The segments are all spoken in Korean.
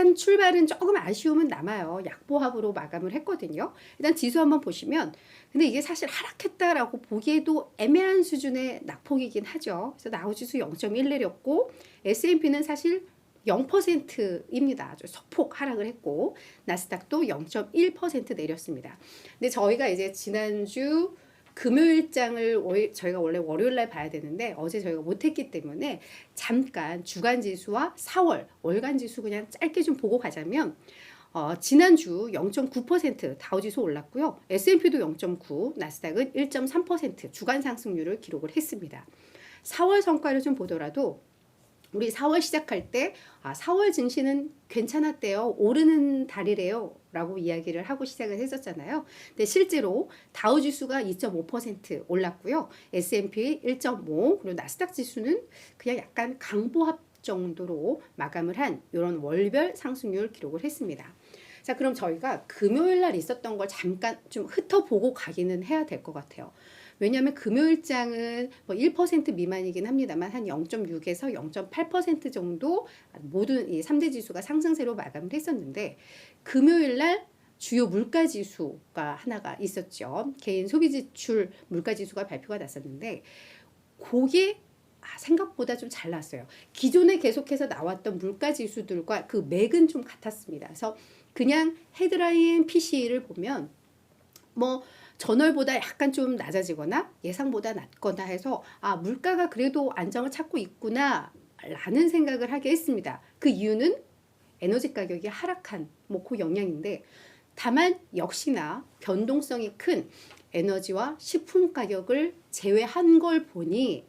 약간 출발은 조금 아쉬움은 남아요. 약보합으로 마감을 했거든요. 일단 지수 한번 보시면 근데 이게 사실 하락했다라고 보기에도 애매한 수준의 낙폭이긴 하죠. 그래서 다우지수 0.1 내렸고 S&P는 사실 0%입니다. 아주 소폭 하락을 했고 나스닥도 0.1% 내렸습니다. 근데 저희가 이제 지난주 금요일장을 저희가 원래 월요일날 봐야 되는데 어제 저희가 못했기 때문에 잠깐 주간지수와 4월 월간지수 그냥 짧게 좀 보고 가자면 지난주 0.9% 다우지수 올랐고요. S&P도 0.9, 나스닥은 1.3% 주간 상승률을 기록을 했습니다. 4월 성과를 좀 보더라도 우리 4월 시작할 때 4월 증시는 괜찮았대요. 오르는 달이래요. 라고 이야기를 하고 시작을 했었잖아요. 근데 실제로 다우지수가 2.5% 올랐고요. S&P 1.5 그리고 나스닥 지수는 그냥 약간 강보합 정도로 마감을 한 이런 월별 상승률 기록을 했습니다. 자, 그럼 저희가 금요일 날 있었던 걸 잠깐 좀 훑어보고 가기는 해야 될 것 같아요. 왜냐하면 금요일장은 뭐 1% 미만이긴 합니다만 한 0.6에서 0.8% 정도 모든 이 3대 지수가 상승세로 마감을 했었는데 금요일날 주요 물가지수가 하나가 있었죠. 개인 소비지출 물가지수가 발표가 났었는데 그게 생각보다 좀 잘 났어요. 기존에 계속해서 나왔던 물가지수들과 그 맥은 좀 같았습니다. 그래서 그냥 헤드라인 PC를 보면 뭐 전월보다 약간 좀 낮아지거나 예상보다 낮거나 해서 물가가 그래도 안정을 찾고 있구나 라는 생각을 하게 했습니다. 그 이유는 에너지 가격이 하락한 그 영향인데 다만 역시나 변동성이 큰 에너지와 식품 가격을 제외한 걸 보니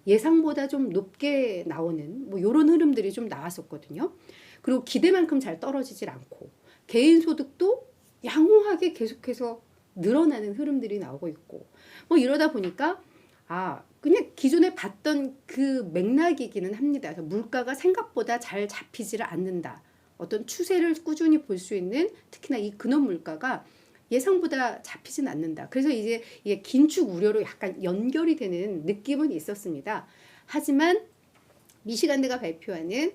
예상보다 좀 높게 나오는 이런 흐름들이 좀 나왔었거든요. 그리고 기대만큼 잘 떨어지질 않고 개인 소득도 양호하게 계속해서 늘어나는 흐름들이 나오고 있고 이러다 보니까 그냥 기존에 봤던 그 맥락이기는 합니다. 그래서 물가가 생각보다 잘 잡히지를 않는다. 어떤 추세를 꾸준히 볼 수 있는 특히나 이 근원 물가가 예상보다 잡히진 않는다. 그래서 이제 이게 긴축 우려로 약간 연결이 되는 느낌은 있었습니다. 하지만 미시간대가 발표하는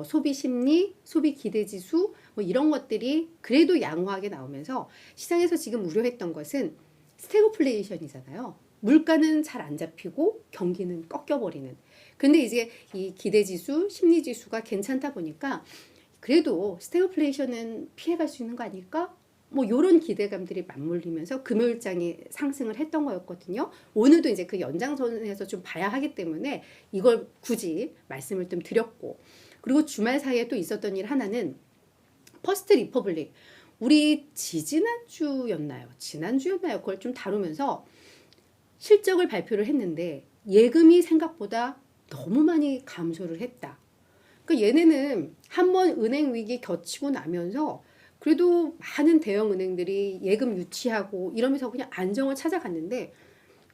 소비 심리, 소비 기대 지수 이런 것들이 그래도 양호하게 나오면서 시장에서 지금 우려했던 것은 스태그플레이션이잖아요. 물가는 잘 안 잡히고 경기는 꺾여버리는. 근데 이제 이 기대 지수, 심리 지수가 괜찮다 보니까 그래도 스태그플레이션은 피해갈 수 있는 거 아닐까? 요런 기대감들이 맞물리면서 금요일장이 상승을 했던 거였거든요. 오늘도 이제 그 연장선에서 좀 봐야 하기 때문에 이걸 굳이 말씀을 좀 드렸고 그리고 주말 사이에 또 있었던 일 하나는 퍼스트 리퍼블릭 우리 지난주였나요? 그걸 좀 다루면서 실적을 발표를 했는데 예금이 생각보다 너무 많이 감소를 했다. 그러니까 얘네는 한번 은행 위기 겹치고 나면서 그래도 많은 대형 은행들이 예금 유치하고 이러면서 그냥 안정을 찾아갔는데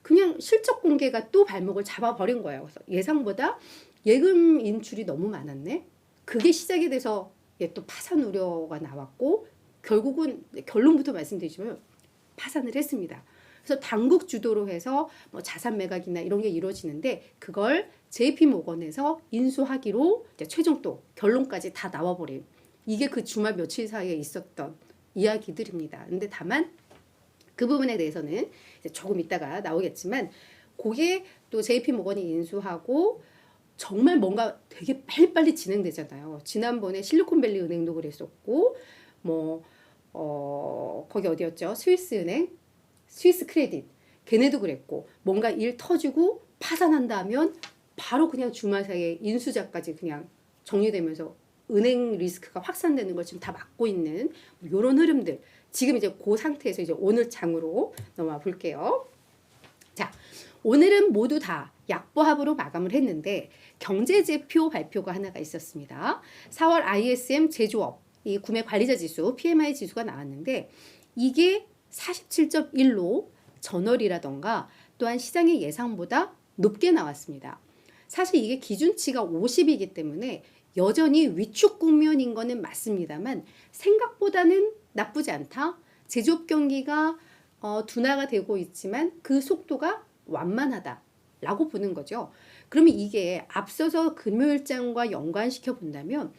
그냥 실적 공개가 또 발목을 잡아버린 거예요. 그래서 예상보다 예금 인출이 너무 많았네. 그게 시작이 돼서 또 파산 우려가 나왔고 결국은 결론부터 말씀드리지만 파산을 했습니다. 그래서 당국 주도로 해서 자산 매각이나 이런 게 이루어지는데 그걸 JP모건에서 인수하기로 이제 최종 또 결론까지 다 나와버린 이게 그 주말 며칠 사이에 있었던 이야기들입니다. 근데 다만 그 부분에 대해서는 이제 조금 있다가 나오겠지만 그게 또 JP모건이 인수하고 정말 뭔가 되게 빨리빨리 진행되잖아요. 지난번에 실리콘밸리 은행도 그랬었고 거기 어디였죠? 스위스은행, 스위스 크레딧 걔네도 그랬고 뭔가 일 터지고 파산한다면 바로 그냥 주말 사이에 인수자까지 그냥 정리되면서 은행 리스크가 확산되는 걸 지금 다 막고 있는 이런 흐름들 지금 이제 그 상태에서 이제 오늘 장으로 넘어가 볼게요. 자, 오늘은 모두 다 약보합으로 마감을 했는데 경제지표 발표가 하나가 있었습니다. 4월 ISM 제조업 이 구매 관리자 지수 PMI 지수가 나왔는데 이게 47.1로 전월이라던가 또한 시장의 예상보다 높게 나왔습니다. 사실 이게 기준치가 50이기 때문에 여전히 위축 국면인 거는 맞습니다만 생각보다는 나쁘지 않다. 제조업 경기가 둔화가 되고 있지만 그 속도가 완만하다라고 보는 거죠. 그러면 이게 앞서서 금요일장과 연관시켜 본다면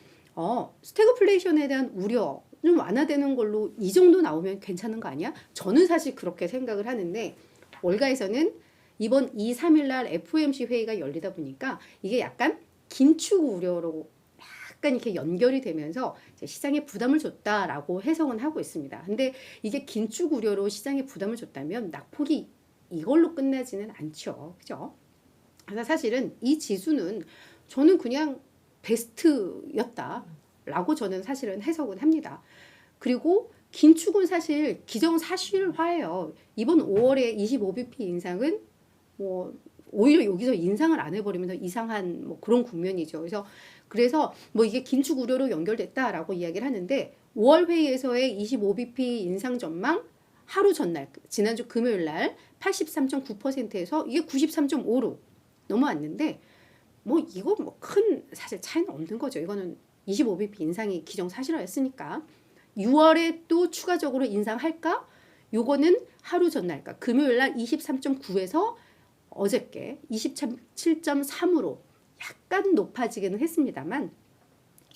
스태그플레이션에 대한 우려 좀 완화되는 걸로 이 정도 나오면 괜찮은 거 아니야? 저는 사실 그렇게 생각을 하는데 월가에서는 이번 2, 3일 날 FOMC 회의가 열리다 보니까 이게 약간 긴축 우려로 약간 이렇게 연결이 되면서 시장에 부담을 줬다라고 해석은 하고 있습니다. 근데 이게 긴축 우려로 시장에 부담을 줬다면 낙폭이 이걸로 끝나지는 않죠. 그죠? 그래서 사실은 이 지수는 저는 그냥 베스트였다라고 저는 사실은 해석은 합니다. 그리고 긴축은 사실 기정사실화예요. 이번 5월에 25bp 인상은 뭐 오히려 여기서 인상을 안 해버리면서 이상한 뭐 그런 국면이죠. 그래서 뭐 이게 긴축 우려로 연결됐다라고 이야기를 하는데 5월 회의에서의 25bp 인상 전망 하루 전날 지난주 금요일 날 83.9%에서 이게 93.5로 넘어왔는데 뭐 이거 뭐 큰 사실 차이는 없는 거죠. 이거는 25bp 인상이 기정사실화였으니까 6월에 또 추가적으로 인상할까? 요거는 하루 전날 그러니까 금요일 날 23.9에서 어저께 27.3으로 약간 높아지기는 했습니다만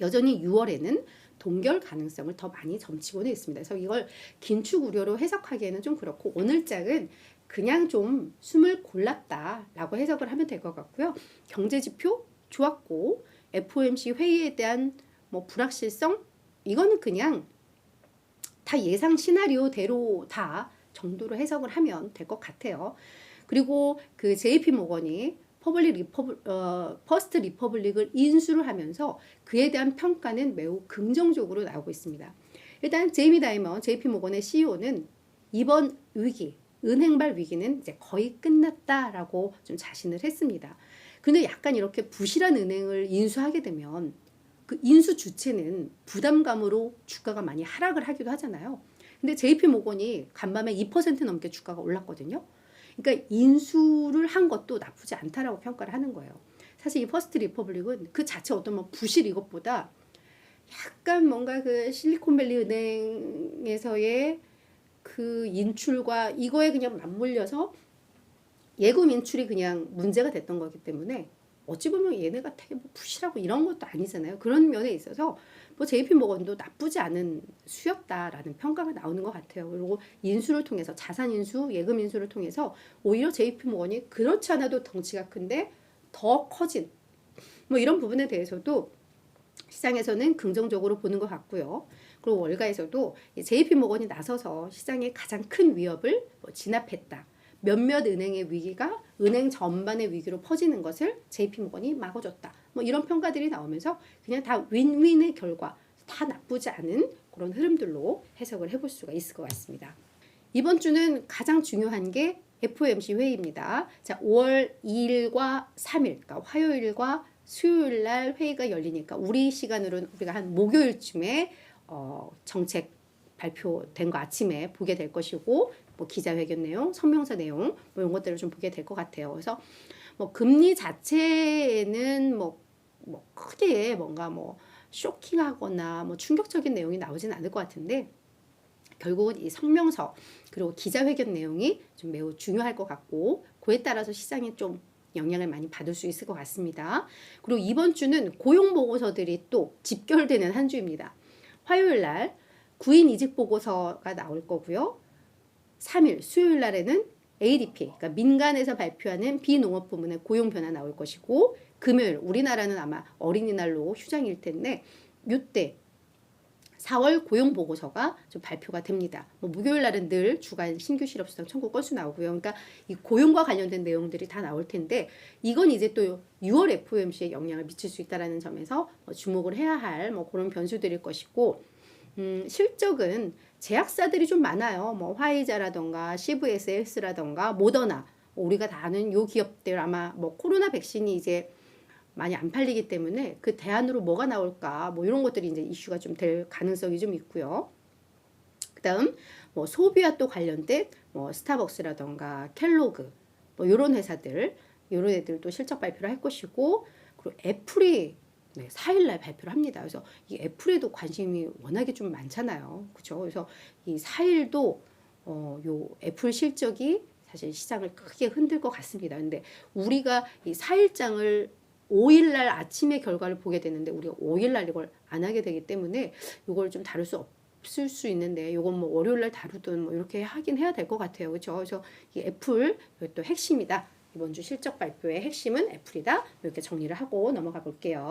여전히 6월에는 동결 가능성을 더 많이 점치고는 있습니다. 그래서 이걸 긴축 우려로 해석하기에는 좀 그렇고 오늘 장은 그냥 좀 숨을 골랐다라고 해석을 하면 될 것 같고요. 경제지표 좋았고 FOMC 회의에 대한 뭐 불확실성 이거는 그냥 다 예상 시나리오대로 다 정도로 해석을 하면 될 것 같아요. 그리고 그 JP 모건이 퍼스트 리퍼블릭을 인수를 하면서 그에 대한 평가는 매우 긍정적으로 나오고 있습니다. 일단 제이미 다이먼 JP 모건의 CEO는 이번 위기, 은행발 위기는 이제 거의 끝났다라고 좀 자신을 했습니다. 근데 약간 이렇게 부실한 은행을 인수하게 되면 그 인수 주체는 부담감으로 주가가 많이 하락을 하기도 하잖아요. 근데 JP 모건이 간밤에 2% 넘게 주가가 올랐거든요. 그러니까 인수를 한 것도 나쁘지 않다라고 평가를 하는 거예요. 사실 이 퍼스트 리퍼블릭은 그 자체 어떤 뭐 부실 이것보다 약간 뭔가 그 실리콘밸리 은행에서의 그 인출과 이거에 그냥 맞물려서 예금 인출이 그냥 문제가 됐던 거기 때문에 어찌 보면 얘네가 되게 뭐 부실하고 이런 것도 아니잖아요. 그런 면에 있어서 뭐 JP 모건도 나쁘지 않은 수였다라는 평가가 나오는 것 같아요. 그리고 인수를 통해서 자산 인수, 예금 인수를 통해서 오히려 JP 모건이 그렇지 않아도 덩치가 큰데 더 커진 뭐 이런 부분에 대해서도 시장에서는 긍정적으로 보는 것 같고요. 그리고 월가에서도 JP 모건이 나서서 시장의 가장 큰 위협을 뭐 진압했다. 몇몇 은행의 위기가 은행 전반의 위기로 퍼지는 것을 JP 모건이 막아줬다. 뭐 이런 평가들이 나오면서 그냥 다 윈윈의 결과, 다 나쁘지 않은 그런 흐름들로 해석을 해볼 수가 있을 것 같습니다. 이번 주는 가장 중요한 게 FOMC 회의입니다. 자, 5월 2일과 3일, 그러니까 화요일과 수요일 날 회의가 열리니까 우리 시간으로는 우리가 한 목요일쯤에 정책 발표된 거 아침에 보게 될 것이고 뭐 기자회견 내용, 성명서 내용 뭐 이런 것들을 좀 보게 될 것 같아요. 그래서 뭐 금리 자체에는 뭐 크게 뭔가 뭐 쇼킹하거나 뭐 충격적인 내용이 나오진 않을 것 같은데 결국은 이 성명서 그리고 기자회견 내용이 좀 매우 중요할 것 같고 그에 따라서 시장이 좀 영향을 많이 받을 수 있을 것 같습니다. 그리고 이번 주는 고용 보고서들이 또 집결되는 한 주입니다. 화요일 날 구인 이직 보고서가 나올 거고요. 3일 수요일 날에는 ADP, 그러니까 민간에서 발표하는 비농업 부문의 고용 변화 나올 것이고 금요일 우리나라는 아마 어린이날로 휴장일 텐데 이때 4월 고용 보고서가 좀 발표가 됩니다. 뭐 목요일 날은 늘 주간 신규 실업수당 청구 건수 나오고요. 그러니까 이 고용과 관련된 내용들이 다 나올 텐데 이건 이제 또 6월 FOMC에 영향을 미칠 수 있다라는 점에서 주목을 해야 할 뭐 그런 변수들일 것이고 실적은 제약사들이 좀 많아요. 뭐 화이자라던가 CVS라던가 모더나 우리가 다 아는 요 기업들 아마 뭐 코로나 백신이 이제 많이 안 팔리기 때문에 그 대안으로 뭐가 나올까 뭐 이런 것들이 이제 이슈가 좀 될 가능성이 좀 있고요. 그다음 뭐 소비와 또 관련된 뭐 스타벅스라던가 켈로그 뭐 이런 회사들 이런 애들도 실적 발표를 할 것이고 그리고 애플이 4일날 발표를 합니다. 그래서 이 애플에도 관심이 워낙에 좀 많잖아요. 그렇죠? 그래서 이 4일도 요 애플 실적이 사실 시장을 크게 흔들 것 같습니다. 근데 우리가 이 4일장을 5일날 아침에 결과를 보게 되는데 우리가 5일날 이걸 안 하게 되기 때문에 이걸 좀 다룰 수 없을 수 있는데 요건 뭐 월요일 날 다루든 뭐 이렇게 하긴 해야 될 것 같아요. 그렇죠? 그래서 이 애플 이것도 핵심이다. 이번 주 실적 발표의 핵심은 애플이다. 이렇게 정리를 하고 넘어가 볼게요.